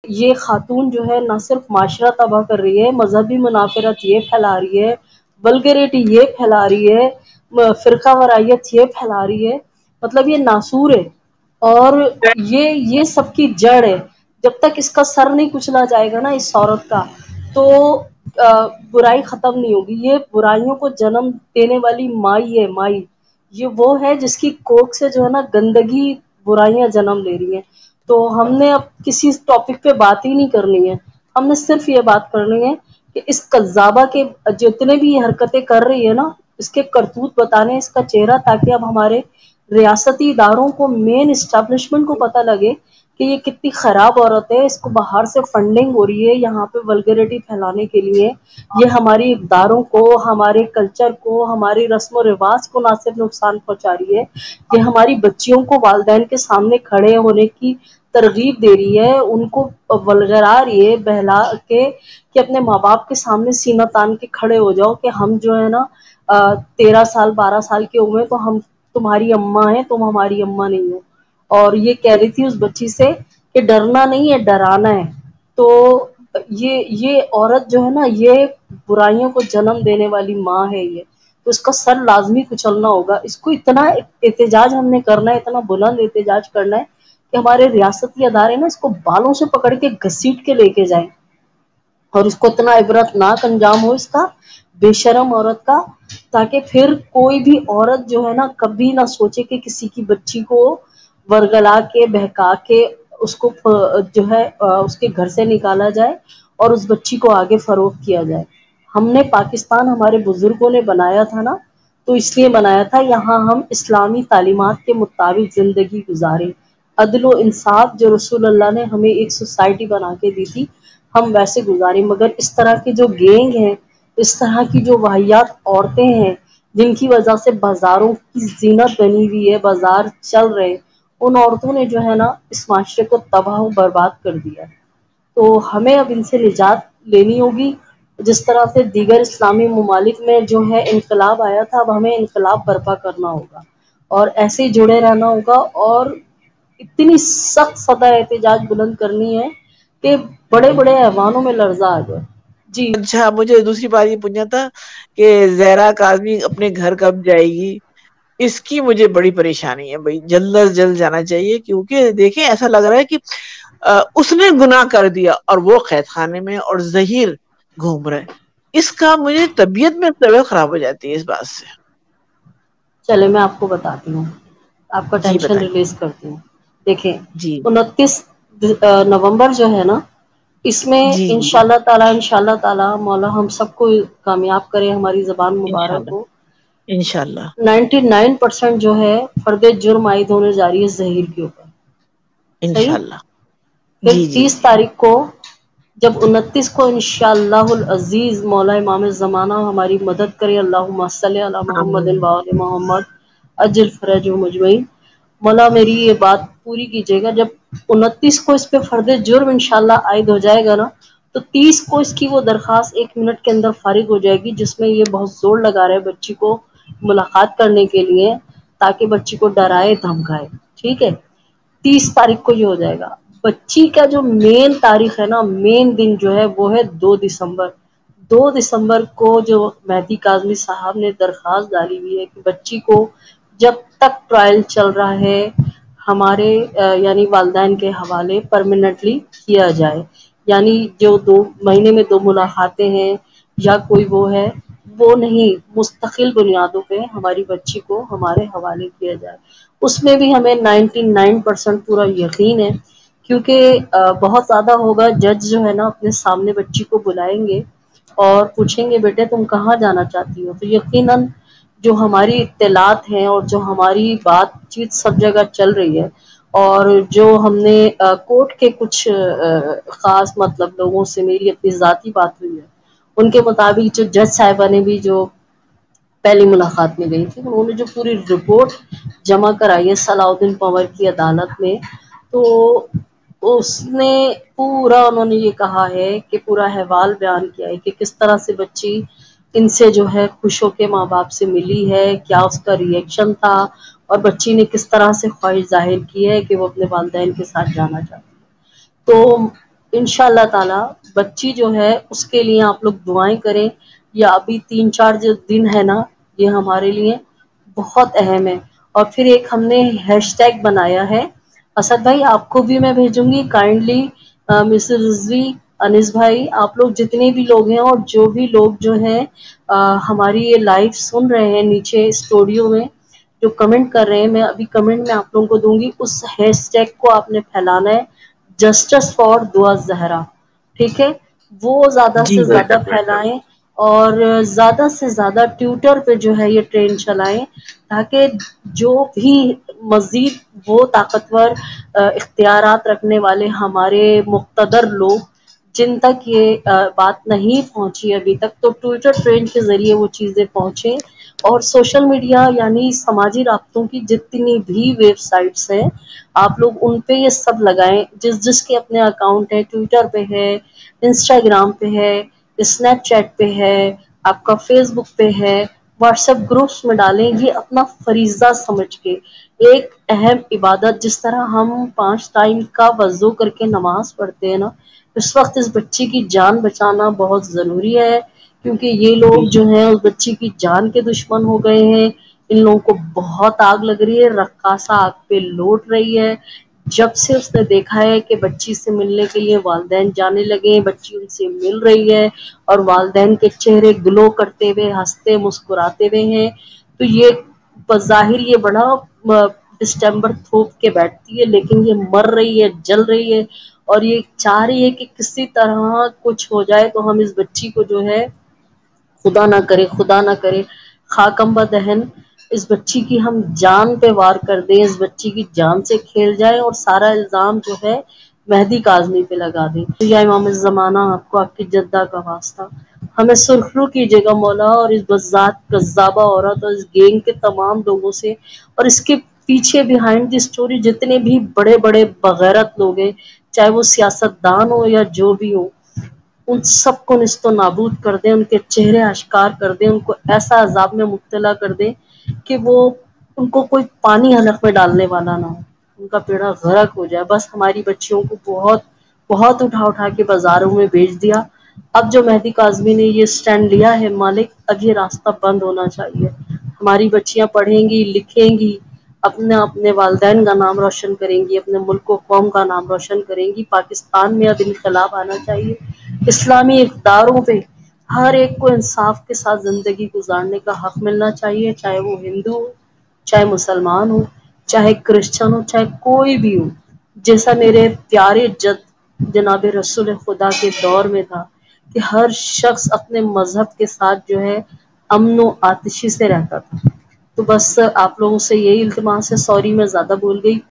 یہ خاتون جو ہے نہ صرف معاشرہ تباہ کر رہی ہے، مذہبی منافرت یہ پھیلا رہی ہے، ولگریٹی یہ پھیلا رہی ہے، فرقہ وارائیت یہ پھیلا رہی ہے، مطلب یہ ناسور ہے اور یہ سب کی جڑ ہے۔ جب تک اس کا سر نہیں کچلا جائے گا نا اس عورت کا، تو برائی ختم نہیں ہوگی۔ یہ برائیوں کو جنم دینے والی مائی ہے، مائی یہ وہ ہے جس کی کوکھ سے جو ہے نا گندگی برائیاں جنم لے رہی ہیں۔ تو ہم نے اب کسی ٹاپک پہ بات ہی نہیں کرنی ہے، ہم نے صرف یہ بات کرنی ہے کہ اس کذابہ کے جتنے بھی یہ حرکتیں کر رہی ہے نا، اس کے کرتوت بتانے، اس کا چہرہ، تاکہ اب ہمارے ریاستی اداروں کو، مین اسٹیبلشمنٹ کو پتہ لگے کہ یہ کتنی خراب عورت ہے، اس کو باہر سے فنڈنگ ہو رہی ہے یہاں پہ ولگریٹی پھیلانے کے لیے۔ یہ ہماری اقداروں کو، ہمارے کلچر کو، ہماری رسم و رواج کو نہ صرف نقصان پہنچا رہی ہے، یہ ہماری بچیوں کو والدین کے سامنے کھڑے ہونے کی ترغیب دے رہی ہے، ان کو ولگرا رہی ہے بہلا کے کہ اپنے ماں باپ کے سامنے سینہ تان کے کھڑے ہو جاؤ کہ ہم جو ہے نا 13 سال 12 سال کے ہوئے تو ہم تمہاری اماں ہیں، تم ہماری اماں نہیں ہو۔ اور یہ کہہ رہی تھی اس بچی سے کہ ڈرنا نہیں ہے، ڈرانا ہے۔ تو یہ عورت جو ہے نا، یہ برائیوں کو جنم دینے والی ماں ہے یہ، تو اس کا سر لازمی کچلنا ہوگا۔ اس کو اتنا احتجاج ہم نے کرنا ہے، اتنا بلند احتجاج کرنا ہے کہ ہمارے ریاستی ادارے نا اس کو بالوں سے پکڑ کے گھسیٹ کے لے کے جائیں اور اس کو اتنا عبرتناک انجام ہو اس کا، بے شرم عورت کا، تاکہ پھر کوئی بھی عورت جو ہے نا کبھی نہ سوچے کہ کسی کی بچی کو ورگلا کے، بہکا کے اس کو جو ہے اس کے گھر سے نکالا جائے اور اس بچی کو آگے فروخت کیا جائے۔ ہم نے پاکستان ہمارے بزرگوں نے بنایا تھا نا، تو اس لیے بنایا تھا یہاں ہم اسلامی تعلیمات کے مطابق زندگی گزاریں، عدل و انصاف جو رسول اللہ نے ہمیں ایک سوسائٹی بنا کے دی تھی ہم ویسے گزاریں۔ مگر اس طرح کے جو گینگ ہیں، اس طرح کی جو واہیات عورتیں ہیں جن کی وجہ سے بازاروں کی زینت بنی ہوئی ہے، بازار چل رہے، ان عورتوں نے جو ہے نا اس معاشرے کو تباہ و برباد کر دیا۔ تو ہمیں اب ان سے نجات لینی ہوگی، جس طرح سے دیگر اسلامی ممالک میں جو ہے انقلاب آیا تھا، اب ہمیں انقلاب برپا کرنا ہوگا اور ایسے ہی جڑے رہنا ہوگا اور اتنی سخت سطح احتجاج بلند کرنی ہے کہ بڑے بڑے ایوانوں میں لرزہ آ جائے۔ جی اچھا، مجھے دوسری بات یہ پوچھنا تھا کہ زہرا کاظمی اپنے گھر کب جائے گی؟ اس کی مجھے بڑی پریشانی ہے بھائی، جلد از جلد جانا چاہیے، کیونکہ دیکھیں ایسا لگ رہا ہے کہ اس نے گناہ کر دیا اور وہ قید خانے میں اور ظہیر گھوم رہے، اس کا مجھے طبیعت میں طبیعت خراب ہو جاتی ہے اس بات سے۔ چلے میں آپ کو بتاتی ہوں، آپ کا جی ٹینشن بتائیں۔ ریلیز کرتی ہوں۔ دیکھیں جی 29 نومبر جو ہے نا، اس میں جی جی انشاءاللہ تعالی مولا ہم سب کو کامیاب کرے، ہماری زبان مبارک انشاءاللہ ہو۔ انشاءاللہ 99% جو ہے فرد جرم عائد ہونے جا رہی ہے ظہیر کے اوپر، صحیح؟ انشاءاللہ پھر جی جی 30 تاریخ کو، جب 29 کو انشاءاللہ العزیز مولا امام زمانہ ہماری مدد کرے، اللہم صلی علی محمد آمین و آل محمد اجل فرج و مجمعین، مولا میری یہ بات پوری کیجیے گا۔ جب 29 کو اس پہ فرد جرم انشاءاللہ عائد ہو جائے گا نا، تو 30 کو اس کی وہ درخواست 1 منٹ کے اندر فارغ ہو جائے گی، جس میں یہ بہت زور لگا رہے بچی کو ملاقات کرنے کے لیے، تاکہ بچی کو ڈرائے دھمکائے، ٹھیک ہے؟ 30 تاریخ کو یہ ہو جائے گا۔ بچی کا جو مین تاریخ ہے نا، مین دن جو ہے وہ ہے 2 دسمبر۔ 2 دسمبر کو جو مہدی کاظمی صاحب نے درخواست ڈالی ہوئی ہے کہ بچی کو جب تک ٹرائل چل رہا ہے ہمارے یعنی والدین کے حوالے پرماننٹلی کیا جائے، یعنی جو 2 مہینے میں 2 ملاقاتیں ہیں یا کوئی وہ ہے، وہ نہیں، مستقل بنیادوں پہ ہماری بچی کو ہمارے حوالے کیا جائے۔ اس میں بھی ہمیں 99% پورا یقین ہے، کیونکہ بہت زیادہ ہوگا۔ جج جو ہے نا اپنے سامنے بچی کو بلائیں گے اور پوچھیں گے بیٹے تم کہاں جانا چاہتی ہو، تو یقیناً جو ہماری اطلاعات ہیں اور جو ہماری بات چیت سب جگہ چل رہی ہے، اور جو ہم نے کورٹ کے کچھ خاص مطلب لوگوں سے میری اپنی ذاتی بات ہوئی ہے، ان کے مطابق جو جج صاحبہ نے بھی جو پہلی ملاقات میں گئی تھی، انہوں نے جو پوری رپورٹ جمع کرائی ہے صلاح الدین پنور کی عدالت میں، تو اس نے پورا انہوں نے یہ کہا ہے کہ پورا احوال بیان کیا ہے کہ کس طرح سے بچی ان سے جو ہے خوش ہو کے ماں باپ سے ملی ہے، کیا اس کا ری ایکشن تھا، اور بچی نے کس طرح سے خواہش ظاہر کی ہے کہ وہ اپنے والدین کے ساتھ جانا چاہتی ہے۔ تو انشاءاللہ تعالی بچی جو ہے اس کے لیے آپ لوگ دعائیں کریں. یا ابھی 3-4 جو دن ہے نا یہ ہمارے لیے بہت اہم ہے. اور پھر ایک ہم نے ہیش ٹیگ بنایا ہے اسد بھائی، آپ کو بھی میں بھیجوں گی کائنڈلی. مسز رضوی، انیس بھائی، آپ لوگ جتنے بھی لوگ ہیں اور جو بھی لوگ جو ہیں ہماری یہ لائف سن رہے ہیں نیچے اسٹوڈیو میں جو کمنٹ کر رہے ہیں، میں ابھی کمنٹ میں آپ لوگوں کو دوں گی. اس ہیش ٹیگ کو آپ نے پھیلانا ہے، جسٹس فار دعا زہرا. ٹھیک ہے، وہ زیادہ جی سے بے زیادہ شک، پھیلائیں اور زیادہ سے زیادہ ٹویٹر پہ جو ہے یہ ٹرینڈ چلائیں تاکہ جو بھی مزید وہ طاقتور اختیارات رکھنے والے ہمارے مقتدر لوگ جن تک یہ بات نہیں پہنچی ابھی تک، تو ٹویٹر ٹرینڈ کے ذریعے وہ چیزیں پہنچیں. اور سوشل میڈیا یعنی سماجی رابطوں کی جتنی بھی ویب سائٹس ہیں آپ لوگ ان پہ یہ سب لگائیں. جس کے اپنے اکاؤنٹ ہے، ٹویٹر پہ ہے، انسٹاگرام پہ ہے، اسنیپ چیٹ پہ ہے، آپ کا فیس بک پہ ہے، واٹس ایپ گروپس میں ڈالیں. یہ اپنا فریضہ سمجھ کے ایک اہم عبادت، جس طرح ہم 5 ٹائم کا وضو کر کے نماز پڑھتے ہیں نا، اس وقت اس بچی کی جان بچانا بہت ضروری ہے. کیونکہ یہ لوگ جو ہیں اس بچی کی جان کے دشمن ہو گئے ہیں. ان لوگوں کو بہت آگ لگ رہی ہے، رقاصہ آگ پہ لوٹ رہی ہے. جب سے اس نے دیکھا ہے کہ بچی سے ملنے کے لیے والدین جانے لگے، بچی ان سے مل رہی ہے اور والدین کے چہرے گلو کرتے ہوئے، ہنستے مسکراتے ہوئے ہیں، تو یہ بظاہر یہ بڑا ڈسٹمبر تھوپ کے بیٹھتی ہے، لیکن یہ مر رہی ہے، جل رہی ہے اور یہ چاہ رہی ہے کہ کسی طرح کچھ ہو جائے تو ہم اس بچی کو جو ہے خدا نہ کرے، خدا نہ کرے، خاکم دہن اس بچی کی ہم جان پہ وار کر دیں، اس بچی کی جان سے کھیل جائیں اور سارا الزام جو ہے مہدی کاظمی پہ لگا دیں. یا امام زمانہ آپ کو آپ کی جدہ کا واسطہ ہمیں سرخرو کیجیے گا مولا، اور اس بذات کذابہ عورت اور اس گینگ کے تمام لوگوں سے اور اس کے پیچھے بیہائنڈ دی اسٹوری جتنے بھی بڑے بڑے بغیرت لوگ ہیں، چاہے وہ سیاست دان ہو یا جو بھی ہو، ان سب کو نیست و نابود کر دیں، ان کے چہرے اشکار کر دیں، ان کو ایسا عذاب میں مبتلا کر دیں کہ وہ ان کو کوئی پانی حلق میں ڈالنے والا نہ ہو، ان کا بیڑا غرق ہو جائے. بس ہماری بچیوں کو بہت بہت اٹھا اٹھا کے بازاروں میں بیچ دیا. اب جو مہدی کاظمی نے یہ سٹینڈ لیا ہے مالک، اب یہ راستہ بند ہونا چاہیے. ہماری بچیاں پڑھیں گی، لکھیں گی، اپنے والدین کا نام روشن کریں گی، اپنے ملک و قوم کا نام روشن کریں گی. پاکستان میں اب انقلاب آنا چاہیے. اسلامی اقداروں پہ ہر ایک کو انصاف کے ساتھ زندگی گزارنے کا حق ملنا چاہیے، چاہے وہ ہندو ہو، چاہے مسلمان ہو، چاہے کرسچن ہو، چاہے کوئی بھی ہو. جیسا میرے پیارے جد جناب رسول خدا کے دور میں تھا کہ ہر شخص اپنے مذہب کے ساتھ جو ہے امن و آتشی سے رہتا تھا. تو بس آپ لوگوں سے یہی التماس ہے، سوری میں زیادہ بول گئی.